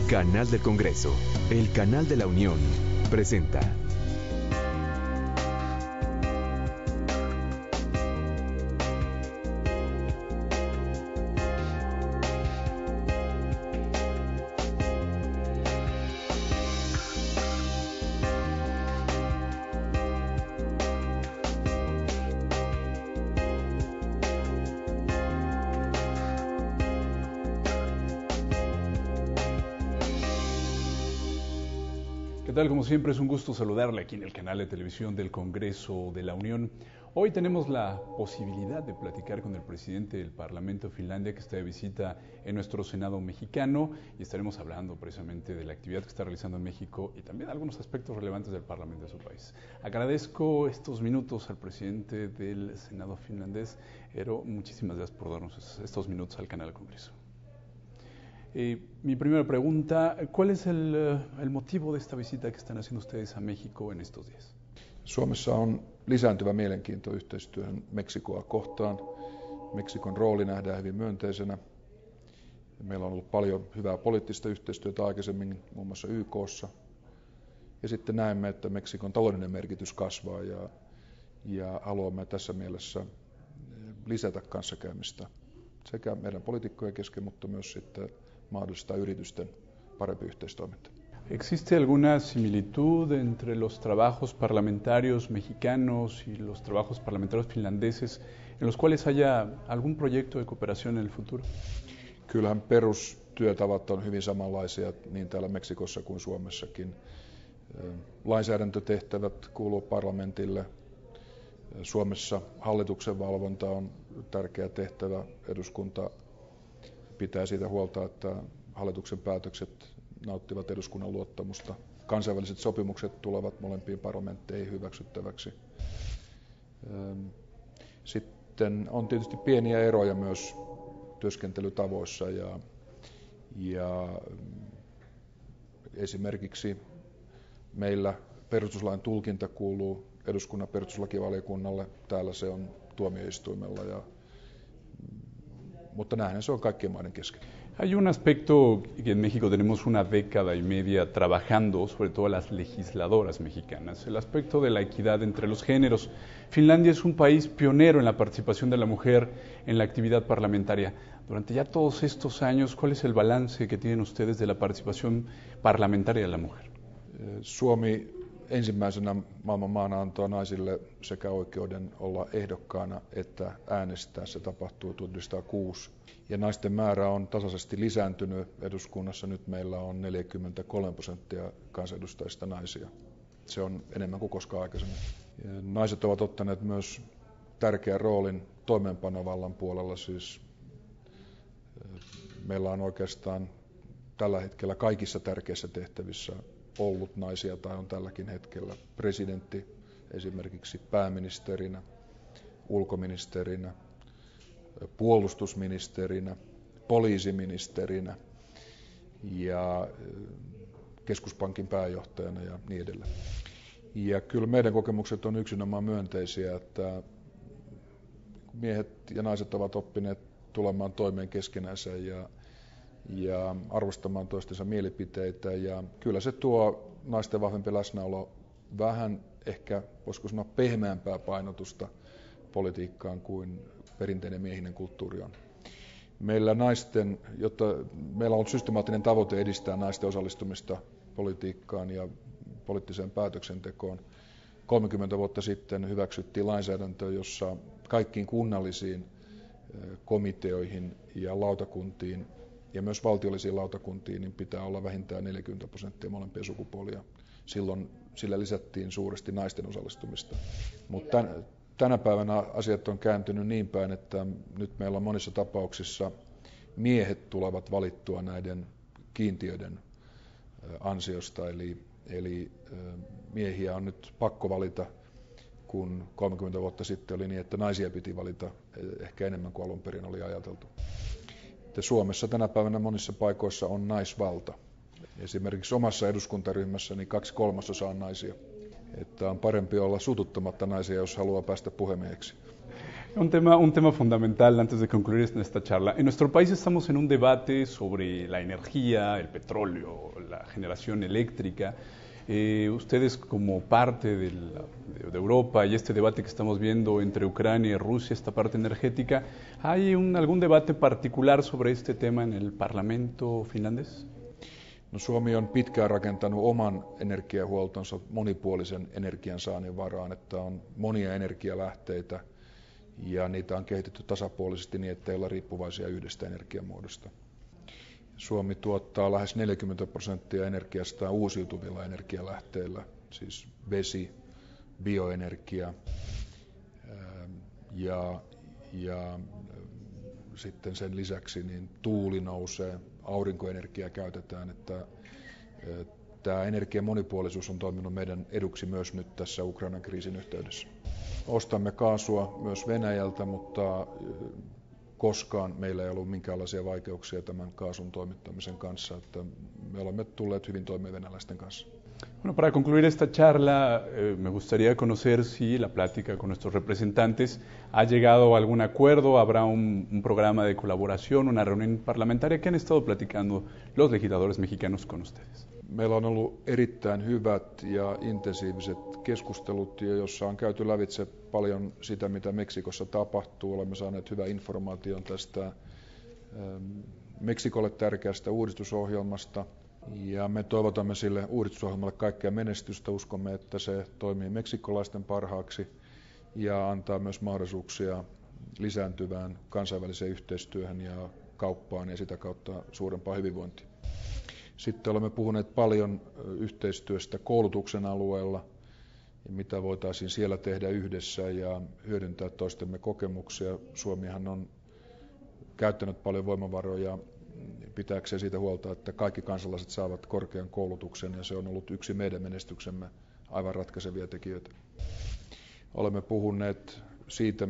Canal del Congreso, el canal de la Unión, presenta. ¿Qué tal? Como siempre es un gusto saludarle aquí en el canal de televisión del Congreso de la Unión. Hoy tenemos la posibilidad de platicar con el presidente del Parlamento de Finlandia que está de visita en nuestro Senado mexicano y estaremos hablando precisamente de la actividad que está realizando en México y también algunos aspectos relevantes del Parlamento de su país. Agradezco estos minutos al presidente del Senado finlandés. Eero, muchísimas gracias por darnos estos minutos al canal del Congreso. Mi primera pregunta, ¿cuál es el motivo de esta visita que están haciendo ustedes a México en estos días? Suomessa on lisääntyvä mielenkiinto yhteistyöhön Meksikoa kohtaan. Meksikon rooli nähdään hyvin myönteisenä. Meillä on ollut paljon hyvää poliittista yhteistyötä aikaisemmin, muun muassa YK:ssa. Ja sitten näemme, että Meksikon taloudellinen merkitys kasvaa ja haluamme tässä mielessä lisätä kanssakäymistä sekä meidän poliitikkojen kesken, mutta myös sitten mahdollistaa yritysten parempi yhteistoiminta. ¿Existe alguna similitud entre los trabajos parlamentarios mexicanos y los trabajos parlamentarios finlandeses en los cuales haya algún proyecto de cooperación en el futuro? Kyllähän perustyötavat on hyvin samanlaisia niin täällä Meksikossa kuin Suomessakin. Lainsäädäntötehtävät kuuluu parlamentille. Suomessa hallituksen valvonta on tärkeä tehtävä. Eduskunta pitää siitä huolta, että hallituksen päätökset nauttivat eduskunnan luottamusta. Kansainväliset sopimukset tulevat molempiin parlamentteihin hyväksyttäväksi. Sitten on tietysti pieniä eroja myös työskentelytavoissa ja esimerkiksi meillä perustuslain tulkinta kuuluu eduskunnan perustuslakivaliokunnalle, täällä se on tuomioistuimella, mutta näinhän se on kaikkien maiden kesken. Hay un aspecto que en México tenemos una década y media trabajando, sobre todo las legisladoras mexicanas, el aspecto de la equidad entre los géneros. Finlandia es un país pionero en la participación de la mujer en la actividad parlamentaria. Durante ya todos estos años, ¿cuál es el balance que tienen ustedes de la participación parlamentaria de la mujer? Suomi ensimmäisenä maailman maana antoi naisille sekä oikeuden olla ehdokkaana että äänestää. Se tapahtui 1906. Ja naisten määrä on tasaisesti lisääntynyt eduskunnassa. Nyt meillä on 43% kansanedustajista naisia. Se on enemmän kuin koskaan aikaisemmin. Naiset ovat ottaneet myös tärkeän roolin toimeenpanovallan puolella. Siis meillä on oikeastaan tällä hetkellä kaikissa tärkeissä tehtävissä ollut naisia tai on tälläkin hetkellä presidentti esimerkiksi pääministerinä, ulkoministerinä, puolustusministerinä, poliisiministerinä ja keskuspankin pääjohtajana ja niin edelleen. Ja kyllä meidän kokemukset on yksinomaan myönteisiä, että miehet ja naiset ovat oppineet tulemaan toimeen keskenänsä ja arvostamaan toistensa mielipiteitä. Ja kyllä se tuo naisten vahvempi läsnäolo vähän ehkä, voisiko sanoa, pehmeämpää painotusta politiikkaan kuin perinteinen miehinen kulttuuri on. Meillä on ollut systemaattinen tavoite edistää naisten osallistumista politiikkaan ja poliittiseen päätöksentekoon. 30 vuotta sitten hyväksyttiin lainsäädäntö, jossa kaikkiin kunnallisiin komiteoihin ja lautakuntiin ja myös valtiollisiin lautakuntiin niin pitää olla vähintään 40% molempia sukupuolia. Silloin sillä lisättiin suuresti naisten osallistumista. Mutta tänä päivänä asiat on kääntynyt niin päin, että nyt meillä on monissa tapauksissa miehet tulevat valittua näiden kiintiöiden ansiosta. Eli miehiä on nyt pakko valita, kun 30 vuotta sitten oli niin, että naisia piti valita ehkä enemmän kuin alun perin oli ajateltu. Suomessa tänä päivänä monissa paikoissa on naisvalta. Esimerkiksi omassa eduskuntaryhmässäni 2/3 on naisia. Että on parempi olla sututtamatta naisia, jos haluaa päästä puhemieheksi. Un tema fundamental antes de concluir esta charla. En nuestro país estamos en un debate sobre la energía, el petróleo, la generación eléctrica. Ustedes como parte de Europa y este debate que estamos viendo entre Ucrania y Rusia, esta parte energética, ¿hay algún debate particular sobre este tema en el Parlamento finlandés? No, Suomi on pitkään rakentanut oman energiahuoltonsa monipuolisen energiansaannin varaan, että on monia energialähteitä ja niitä on kehitetty tasapuolisesti niin, ettei olla riippuvaisia yhdestä energiamuodosta. Suomi tuottaa lähes 40% energiastaan uusiutuvilla energialähteillä, siis vesi, bioenergia ja sitten sen lisäksi niin tuuli nousee, aurinkoenergiaa käytetään, että tämä energian monipuolisuus on toiminut meidän eduksi myös nyt tässä Ukrainan kriisin yhteydessä. Ostamme kaasua myös Venäjältä, mutta koskaan meillä ei ollut minkäänlaisia vaikeuksia tämän kaasun toimittamisen kanssa, että me olemme tulleet hyvin toimeen venäläisten kanssa. Bueno, para concluir esta charla, me gustaría conocer si la plática con nuestros representantes ha llegado a algún acuerdo, habrá un programa de colaboración, una reunión parlamentaria. ¿Qué han estado platicando los legisladores mexicanos con ustedes? Meillä on ollut erittäin hyvät ja intensiiviset keskustelut, joissa on käyty lävitse paljon sitä, mitä Meksikossa tapahtuu. Olemme saaneet hyvän informaation tästä Meksikolle tärkeästä uudistusohjelmasta. Ja me toivotamme sille uudistusohjelmalle kaikkea menestystä. Uskomme, että se toimii meksikolaisten parhaaksi ja antaa myös mahdollisuuksia lisääntyvään kansainväliseen yhteistyöhön ja kauppaan ja sitä kautta suurempaa hyvinvointia. Sitten olemme puhuneet paljon yhteistyöstä koulutuksen alueella ja mitä voitaisiin siellä tehdä yhdessä ja hyödyntää toistemme kokemuksia. Suomihan on käyttänyt paljon voimavaroja pitääkseen siitä huolta, että kaikki kansalaiset saavat korkean koulutuksen ja se on ollut yksi meidän menestyksemme aivan ratkaisevia tekijöitä. Olemme puhuneet siitä,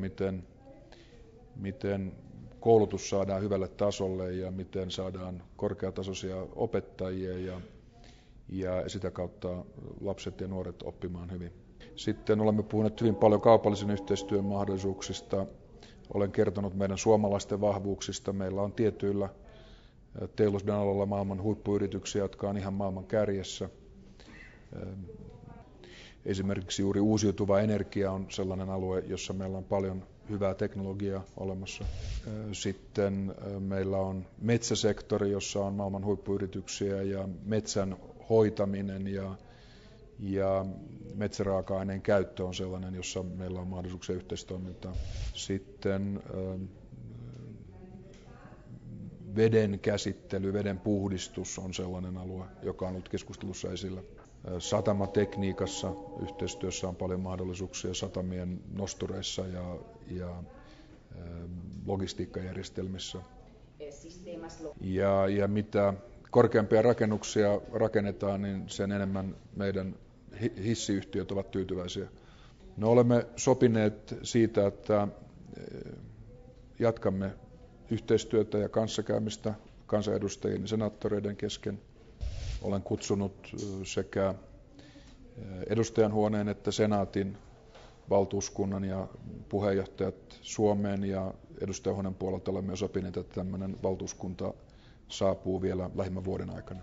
miten koulutus saadaan hyvälle tasolle ja miten saadaan korkeatasoisia opettajia ja sitä kautta lapset ja nuoret oppimaan hyvin. Sitten olemme puhuneet hyvin paljon kaupallisen yhteistyön mahdollisuuksista. Olen kertonut meidän suomalaisten vahvuuksista. Meillä on tietyillä teollisuuden alalla maailman huippuyrityksiä, jotka on ihan maailman kärjessä. Esimerkiksi juuri uusiutuva energia on sellainen alue, jossa meillä on paljon hyvää teknologiaa olemassa. Sitten meillä on metsäsektori, jossa on maailman huippuyrityksiä ja metsän hoitaminen ja metsäraaka-aineen käyttö on sellainen, jossa meillä on mahdollisuuksia yhteistoimintaa. Sitten veden käsittely, veden puhdistus on sellainen alue, joka on ollut keskustelussa esillä. Satamatekniikassa yhteistyössä on paljon mahdollisuuksia satamien nostureissa ja logistiikkajärjestelmissä. Ja mitä korkeampia rakennuksia rakennetaan, niin sen enemmän meidän hissiyhtiöt ovat tyytyväisiä. No, olemme sopineet siitä, että jatkamme yhteistyötä ja kanssakäymistä kansanedustajien ja senaattoreiden kesken. Olen kutsunut sekä edustajanhuoneen että senaatin valtuuskunnan ja puheenjohtajat Suomeen ja edustajanhuoneen puolelta olemme jo sopineet, että tämmöinen valtuuskunta saapuu vielä lähimmän vuoden aikana.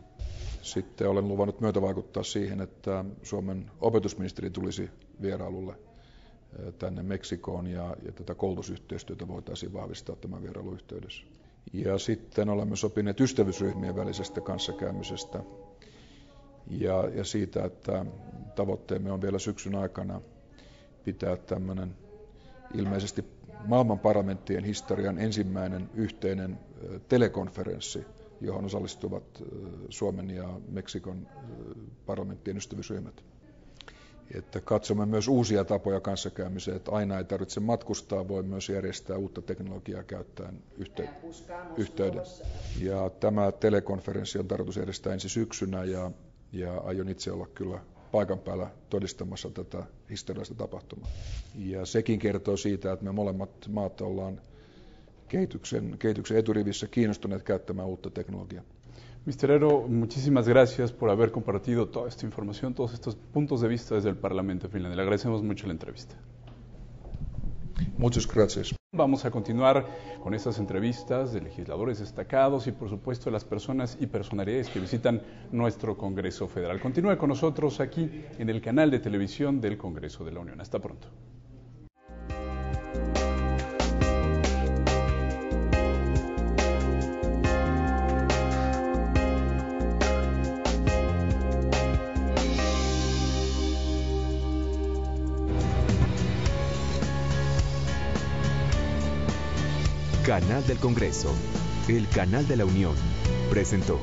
Sitten olen luvannut myötävaikuttaa siihen, että Suomen opetusministeri tulisi vierailulle tänne Meksikoon ja tätä koulutusyhteistyötä voitaisiin vahvistaa tämän vierailun yhteydessä. Ja sitten olemme sopineet ystävyysryhmien välisestä kanssakäymisestä ja siitä, että tavoitteemme on vielä syksyn aikana pitää tämmöinen ilmeisesti maailman parlamenttien historian ensimmäinen yhteinen telekonferenssi, johon osallistuvat Suomen ja Meksikon parlamenttien ystävyysryhmät. Että katsomme myös uusia tapoja kanssakäymiseen, että aina ei tarvitse matkustaa, voi myös järjestää uutta teknologiaa käyttäen yhteyden. Ja tämä telekonferenssi on tarkoitus järjestää ensi syksynä ja aion itse olla kyllä paikan päällä todistamassa tätä historiallista tapahtumaa. Ja sekin kertoo siitä, että me molemmat maat ollaan kehityksen eturivissä kiinnostuneet käyttämään uutta teknologiaa. Mr. Ero, muchísimas gracias por haber compartido toda esta información, todos estos puntos de vista desde el Parlamento finlandés. Le agradecemos mucho la entrevista. Muchas gracias. Vamos a continuar con estas entrevistas de legisladores destacados y, por supuesto, de las personas y personalidades que visitan nuestro Congreso Federal. Continúe con nosotros aquí en el canal de televisión del Congreso de la Unión. Hasta pronto. Canal del Congreso, el canal de la Unión, presentó.